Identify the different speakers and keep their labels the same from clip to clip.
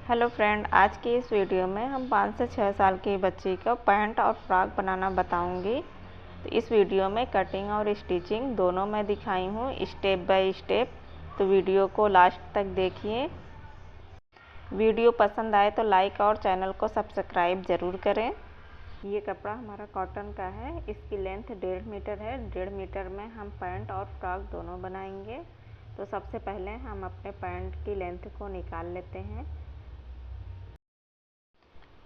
Speaker 1: Hello friend, आज की इस वीडियो में हम 5 से 6 साल की बच्ची को पैंट और फ्रॉक बनाना बताऊंगी। तो इस वीडियो में कटिंग और स्टिचिंग दोनों मैं दिखाई हूँ स्टेप बाय स्टेप। तो वीडियो को लास्ट तक देखिए। वीडियो पसंद आए तो लाइक और चैनल को सब्सक्राइब ज़रूर करें। ये कपड़ा हमारा कॉटन का है। इसकी लेंथ 1.5 मीटर है। 1.5 मीटर में हम पैंट और फ्रॉक दोनों बनाएंगे। तो सबसे पहले हम अपने पैंट की लेंथ को निकाल लेते हैं।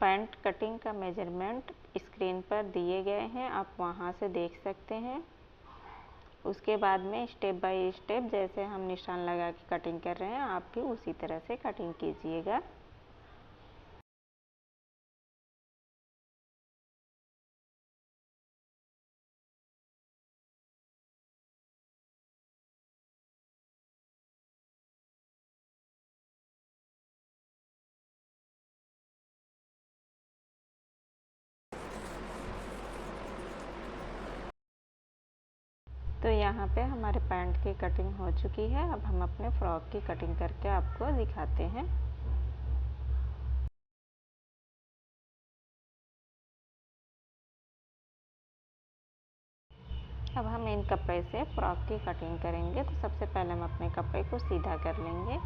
Speaker 1: पैंट कटिंग का मेजरमेंट स्क्रीन पर दिए गए हैं, आप वहां से देख सकते हैं। उसके बाद में स्टेप बाय स्टेप जैसे हम निशान लगा के कटिंग कर रहे हैं, आप भी उसी तरह से कटिंग कीजिएगा। तो यहाँ पे हमारे पैंट की कटिंग हो चुकी है। अब हम अपने फ्रॉक की कटिंग करके आपको दिखाते हैं। अब हम इन कपड़े से फ्रॉक की कटिंग करेंगे। तो सबसे पहले हम अपने कपड़े को सीधा कर लेंगे।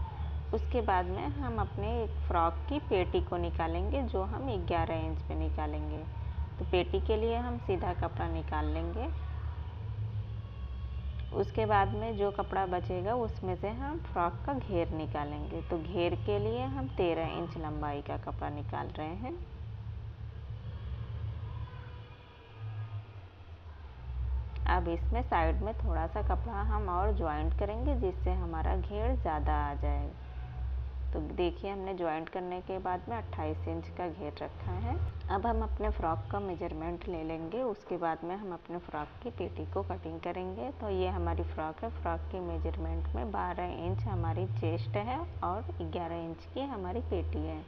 Speaker 1: उसके बाद में हम अपने फ्रॉक की पेटी को निकालेंगे, जो हम 11 इंच पे निकालेंगे। तो पेटी के लिए हम सीधा कपड़ा निकाल लेंगे। उसके बाद में जो कपड़ा बचेगा उसमें से हम फ्रॉक का घेर निकालेंगे। तो घेर के लिए हम 13 इंच लंबाई का कपड़ा निकाल रहे हैं। अब इसमें साइड में थोड़ा सा कपड़ा हम और ज्वाइंट करेंगे, जिससे हमारा घेर ज़्यादा आ जाए। तो देखिए, हमने ज्वाइंट करने के बाद में 28 इंच का घेर रखा है। अब हम अपने फ्रॉक का मेजरमेंट ले लेंगे। उसके बाद में हम अपने फ्रॉक की पेटी को कटिंग करेंगे। तो ये हमारी फ्रॉक है। फ्रॉक की मेजरमेंट में 12 इंच हमारी चेस्ट है और 11 इंच की हमारी पेटी है।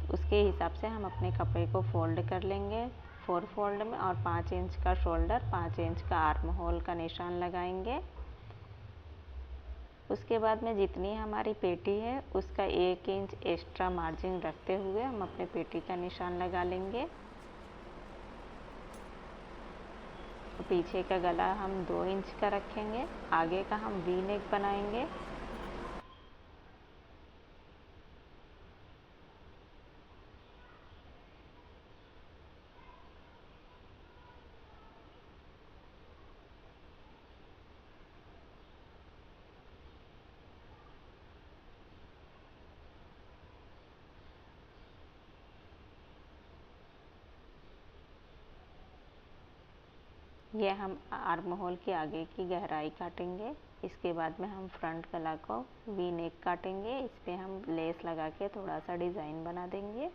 Speaker 1: उसके हिसाब से हम अपने कपड़े को फोल्ड कर लेंगे 4 फोल्ड में, और 5 इंच का शोल्डर, 5 इंच का आर्म होल का निशान लगाएंगे। उसके बाद में जितनी हमारी पेटी है उसका 1 इंच एक्स्ट्रा मार्जिन रखते हुए हम अपने पेटी का निशान लगा लेंगे। पीछे का गला हम 2 इंच का रखेंगे। आगे का हम वी नेक बनाएंगे। ये हम आर्म होल के आगे की गहराई काटेंगे। इसके बाद में हम फ्रंट गला को वी नेक काटेंगे। इस पे हम लेस लगा के थोड़ा सा डिज़ाइन बना देंगे।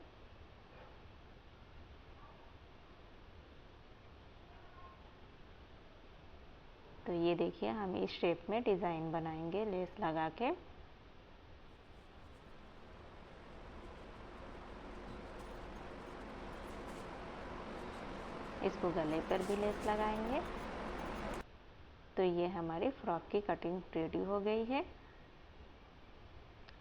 Speaker 1: तो ये देखिए, हम इस शेप में डिज़ाइन बनाएंगे लेस लगा के। इसको गले पर भी लेस लगाएंगे। तो ये हमारी फ्रॉक की कटिंग रेडी हो गई है।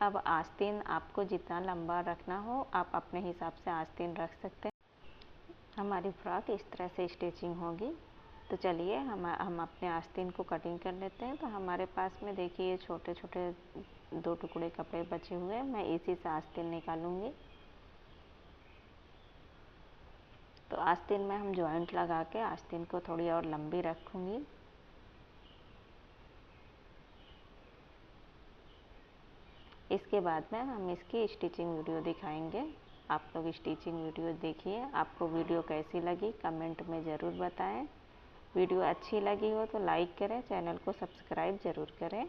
Speaker 1: अब आस्तीन आपको जितना लंबा रखना हो आप अपने हिसाब से आस्तीन रख सकते हैं। हमारी फ्रॉक इस तरह से स्टिचिंग होगी। तो चलिए हम अपने आस्तीन को कटिंग कर लेते हैं। तो हमारे पास में देखिए ये छोटे छोटे 2 टुकड़े कपड़े बचे हुए हैं। मैं इसी से आस्तीन निकालूंगी। तो आस्तीन में हम जॉइंट लगा के आस्तीन को थोड़ी और लंबी रखूंगी। इसके बाद में हम इसकी स्टिचिंग वीडियो दिखाएंगे। आप लोग स्टिचिंग वीडियो देखिए। आपको वीडियो कैसी लगी कमेंट में ज़रूर बताएं। वीडियो अच्छी लगी हो तो लाइक करें, चैनल को सब्सक्राइब ज़रूर करें।